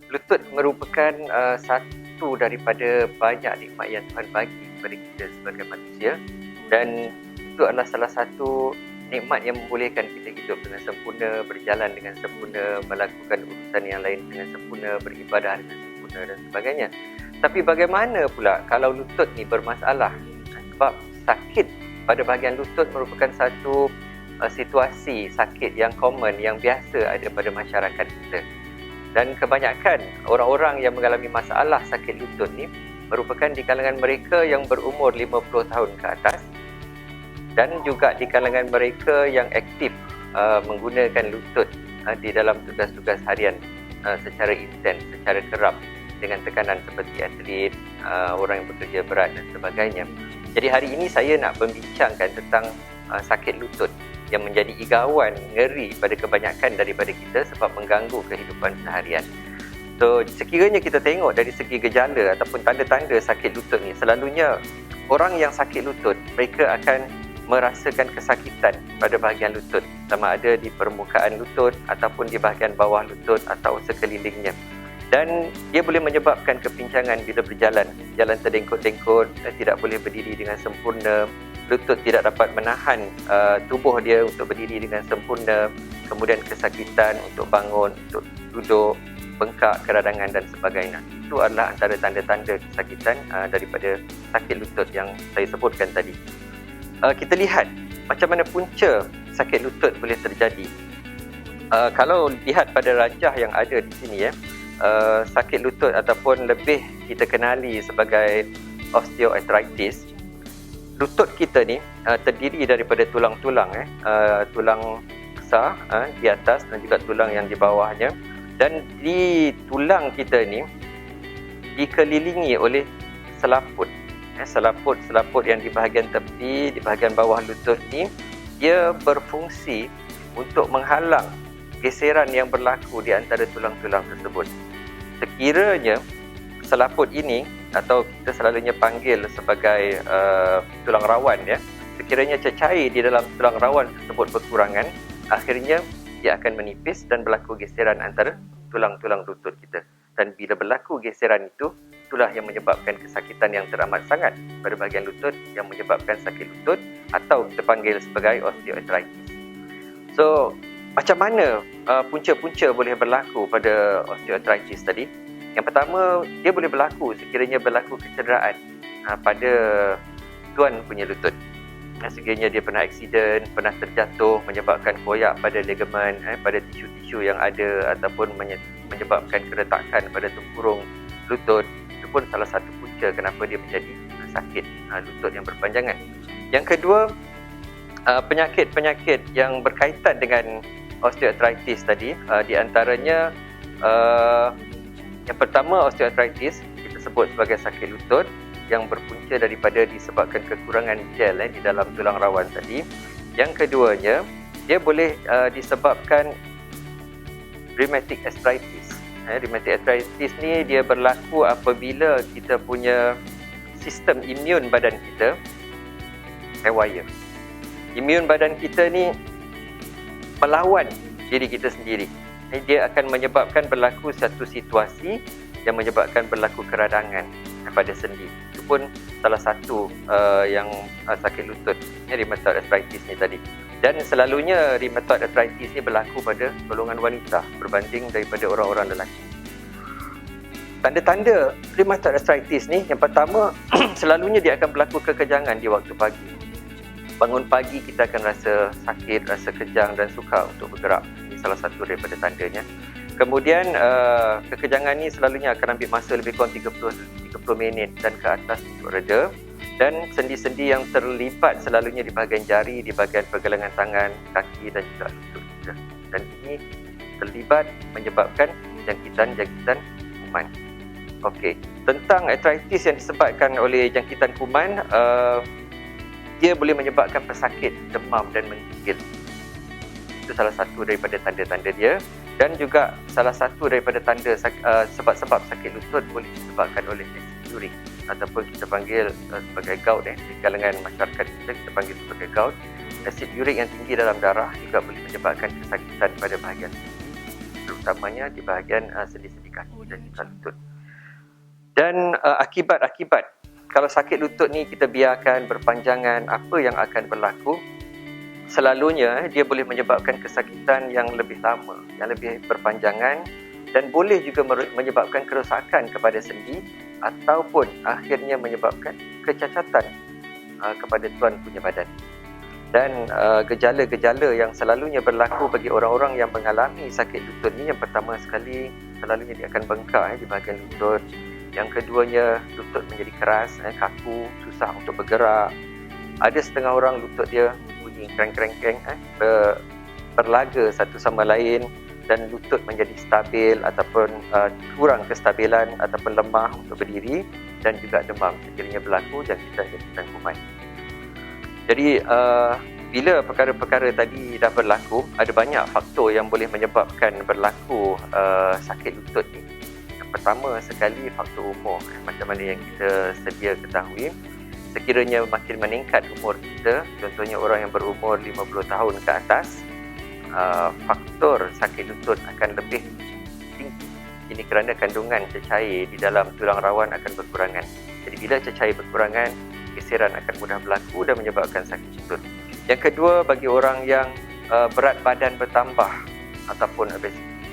Lutut merupakan satu daripada banyak nikmat yang Tuhan bagi kepada kita sebagai manusia, dan itu adalah salah satu nikmat yang membolehkan kita hidup dengan sempurna, berjalan dengan sempurna, melakukan urusan yang lain dengan sempurna, beribadah dengan sempurna dan sebagainya. Tapi bagaimana pula kalau lutut ni bermasalah? Sebab sakit pada bahagian lutut merupakan satu situasi sakit yang common, yang biasa ada pada masyarakat kita. Dan kebanyakan orang-orang yang mengalami masalah sakit lutut ni merupakan di kalangan mereka yang berumur 50 tahun ke atas, dan juga di kalangan mereka yang aktif menggunakan lutut di dalam tugas-tugas harian secara intens, secara kerap, dengan tekanan seperti atlet, orang yang bekerja berat dan sebagainya. Jadi hari ini saya nak membincangkan tentang sakit lutut yang menjadi igawan ngeri pada kebanyakan daripada kita sebab mengganggu kehidupan seharian. So, sekiranya kita tengok dari segi gejala ataupun tanda-tanda sakit lutut ni, selalunya orang yang sakit lutut, mereka akan merasakan kesakitan pada bahagian lutut, sama ada di permukaan lutut ataupun di bahagian bawah lutut atau sekelilingnya. Dan dia boleh menyebabkan kepincangan bila berjalan, jalan terdengkut-dengkut, tidak boleh berdiri dengan sempurna, lutut tidak dapat menahan tubuh dia untuk berdiri dengan sempurna, kemudian kesakitan untuk bangun, untuk duduk, bengkak, keradangan dan sebagainya. Itu adalah antara tanda-tanda kesakitan daripada sakit lutut yang saya sebutkan tadi. Kita lihat macam mana punca sakit lutut boleh terjadi. Kalau lihat pada rajah yang ada di sini, sakit lutut ataupun lebih kita kenali sebagai osteoarthritis, lutut kita ni terdiri daripada tulang-tulang, tulang besar di atas dan juga tulang yang di bawahnya, dan di tulang kita ni dikelilingi oleh selaput. Selaput yang di bahagian tepi, di bahagian bawah lutut ni, dia berfungsi untuk menghalang geseran yang berlaku di antara tulang-tulang tersebut. Sekiranya selaput ini, atau kita selalunya panggil sebagai tulang rawan, sekiranya cecair di dalam tulang rawan tersebut berkurangan, akhirnya dia akan menipis dan berlaku geseran antara tulang-tulang lutut kita. Dan bila berlaku geseran itu, itulah yang menyebabkan kesakitan yang teramat sangat pada bahagian lutut, yang menyebabkan sakit lutut atau kita panggil sebagai osteoarthritis. So, macam mana punca-punca boleh berlaku pada osteoarthritis tadi? Yang pertama, dia boleh berlaku sekiranya berlaku kecederaan pada tuan punya lutut. Sekiranya dia pernah aksiden, pernah terjatuh menyebabkan koyak pada ligamen, pada tisu-tisu yang ada, ataupun menyebabkan keretakan pada tempurung lutut. Itu pun salah satu punca kenapa dia menjadi sakit lutut yang berpanjangan. Yang kedua, penyakit-penyakit yang berkaitan dengan osteoarthritis tadi, di antaranya yang pertama, osteoarthritis kita sebut sebagai sakit lutut yang berpunca daripada disebabkan kekurangan gel di dalam tulang rawan tadi. Yang keduanya, dia boleh disebabkan rheumatic arthritis. Rheumatic arthritis ni dia berlaku apabila kita punya sistem imun badan kita haywire. Imun badan kita ni melawan diri kita sendiri. Dia akan menyebabkan berlaku satu situasi yang menyebabkan berlaku keradangan pada sendi. Itu pun salah satu yang sakit lutut, rheumatoid arthritis ni tadi. Dan selalunya rheumatoid arthritis ni berlaku pada golongan wanita berbanding daripada orang-orang lelaki. Tanda-tanda rheumatoid arthritis ni, yang pertama, selalunya dia akan berlaku kekejangan di waktu pagi. Bangun pagi kita akan rasa sakit, rasa kejang dan sukar untuk bergerak. Ini salah satu daripada tandanya. Kemudian kekejangan ni selalunya akan ambil masa lebih kurang 30 minit dan ke atas untuk reda. Dan sendi-sendi yang terlibat selalunya di bahagian jari, di bahagian pergelangan tangan, kaki dan juga lutut kita. Dan ini terlibat menyebabkan jangkitan kuman. Okey, tentang arthritis yang disebabkan oleh jangkitan kuman, dia boleh menyebabkan pesakit, demam dan menggigil. Itu salah satu daripada tanda-tanda dia. Dan juga salah satu daripada tanda sebab-sebab sakit lutut boleh disebabkan oleh acid uric ataupun kita panggil sebagai gout. Di kalangan masyarakat kita panggil sebagai gout. Asid urik yang tinggi dalam darah juga boleh menyebabkan kesakitan pada bahagian sendi, terutamanya di bahagian sendi-sendi kaki dan juga lutut. Dan akibat-akibat kalau sakit lutut ni kita biarkan berpanjangan, apa yang akan berlaku? Selalunya dia boleh menyebabkan kesakitan yang lebih lama, yang lebih berpanjangan, dan boleh juga menyebabkan kerosakan kepada sendi ataupun akhirnya menyebabkan kecacatan kepada tuan punya badan. Dan gejala-gejala yang selalunya berlaku bagi orang-orang yang mengalami sakit lutut ni, yang pertama sekali selalunya dia akan bengkak di bahagian lutut. Yang keduanya, lutut menjadi keras, kaku, susah untuk bergerak. Ada setengah orang lutut dia bunyi kreng-kreng-kreng, berlaga satu sama lain, dan lutut menjadi stabil ataupun kurang kestabilan ataupun lemah untuk berdiri, dan juga demam sekiranya berlaku jangkitan-jangkitan kuman. Jadi bila perkara-perkara tadi dah berlaku, ada banyak faktor yang boleh menyebabkan berlaku sakit lutut ni. Yang pertama sekali, faktor umur. Macam mana yang kita sedia ketahui, sekiranya makin meningkat umur kita, contohnya orang yang berumur 50 tahun ke atas, faktor sakit lutut akan lebih tinggi. Ini kerana kandungan cecair di dalam tulang rawan akan berkurangan. Jadi bila cecair berkurangan, geseran akan mudah berlaku dan menyebabkan sakit lutut. Yang kedua, bagi orang yang berat badan bertambah ataupun obesiti,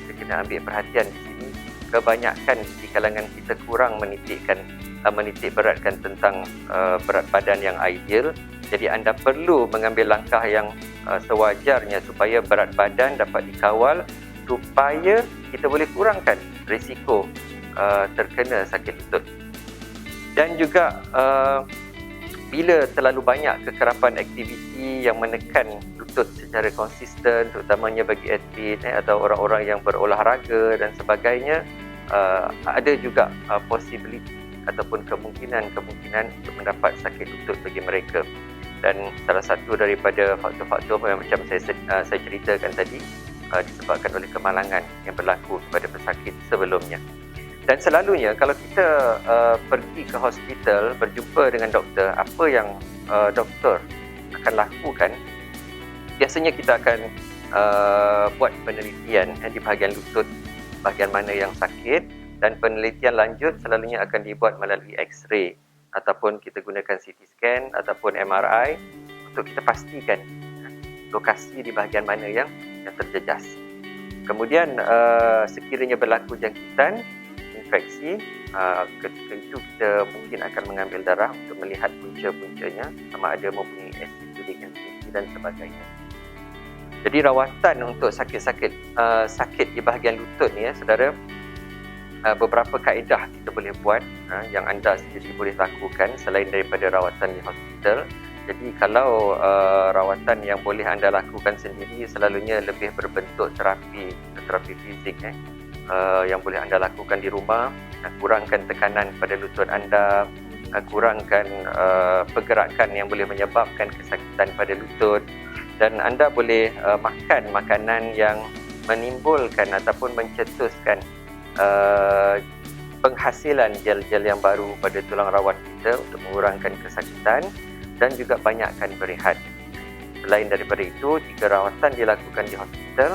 kita kena ambil perhatian di sini. Kebanyakan di kalangan kita kurang menitik beratkan tentang berat badan yang ideal. Jadi anda perlu mengambil langkah yang sewajarnya supaya berat badan dapat dikawal, supaya kita boleh kurangkan risiko terkena sakit lutut. Dan juga bila terlalu banyak kekerapan aktiviti yang menekan lutut secara konsisten, terutamanya bagi atlet atau orang-orang yang berolahraga dan sebagainya, ada juga possibility ataupun kemungkinan untuk mendapat sakit lutut bagi mereka. Dan salah satu daripada faktor-faktor yang macam saya ceritakan tadi, disebabkan oleh kemalangan yang berlaku kepada pesakit sebelumnya. Dan selalunya kalau kita pergi ke hospital berjumpa dengan doktor, apa yang doktor akan lakukan, biasanya kita akan buat penelitian di bahagian lutut, bahagian mana yang sakit, dan penelitian lanjut selalunya akan dibuat melalui X-ray ataupun kita gunakan CT scan ataupun MRI untuk kita pastikan lokasi di bahagian mana yang terjejas. Kemudian sekiranya berlaku jangkitan infeksi, ketika itu kita mungkin akan mengambil darah untuk melihat punca-puncanya sama ada mempunyai asid urik yang tinggi dan sebagainya. Jadi rawatan untuk sakit di bahagian lutut ni, saudara, beberapa kaedah kita boleh buat yang anda sendiri boleh lakukan selain daripada rawatan di hospital. Jadi kalau rawatan yang boleh anda lakukan sendiri selalunya lebih berbentuk terapi fizik yang boleh anda lakukan di rumah. Kurangkan tekanan pada lutut anda, kurangkan pergerakan yang boleh menyebabkan kesakitan pada lutut, dan anda boleh makan makanan yang menimbulkan ataupun mencetuskan penghasilan gel-gel yang baru pada tulang rawan kita untuk mengurangkan kesakitan, dan juga banyakkan berehat. Selain daripada itu, jika rawatan dilakukan di hospital,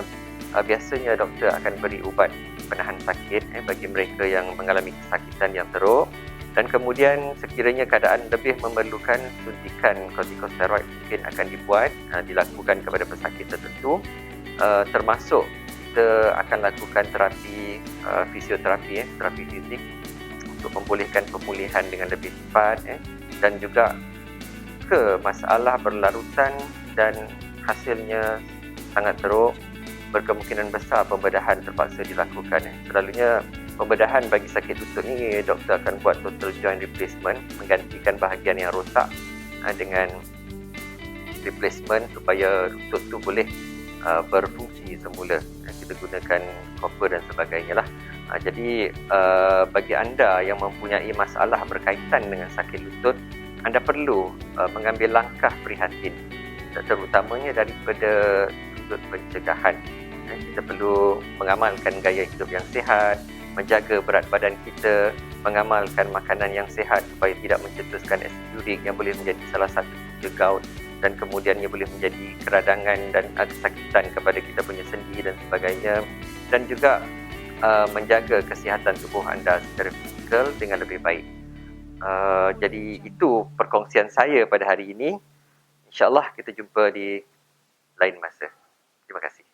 biasanya doktor akan beri ubat penahan sakit bagi mereka yang mengalami kesakitan yang teruk, dan kemudian sekiranya keadaan lebih memerlukan suntikan kortikosteroid mungkin akan dilakukan kepada pesakit tertentu, termasuk kita akan lakukan terapi fisioterapi, terapi fizik untuk membolehkan pemulihan dengan lebih cepat, dan juga ke masalah berlarutan dan hasilnya sangat teruk, berkemungkinan besar pembedahan terpaksa dilakukan. Selalunya pembedahan bagi sakit lutut ni, doktor akan buat total joint replacement, menggantikan bahagian yang rosak dengan replacement supaya lutut tu boleh berfungsi semula. Kita gunakan copper dan sebagainya lah. Jadi bagi anda yang mempunyai masalah berkaitan dengan sakit lutut, anda perlu mengambil langkah prihatin, terutamanya daripada sudut pencegahan. Kita perlu mengamalkan gaya hidup yang sihat, menjaga berat badan kita, mengamalkan makanan yang sihat supaya tidak mencetuskan asid urik yang boleh menjadi salah satu punca gout dan kemudian ia boleh menjadi keradangan dan kesakitan kepada kita punya sendi dan sebagainya, dan juga menjaga kesihatan tubuh anda secara fizikal dengan lebih baik. Jadi itu perkongsian saya pada hari ini. InsyaAllah kita jumpa di lain masa. Terima kasih.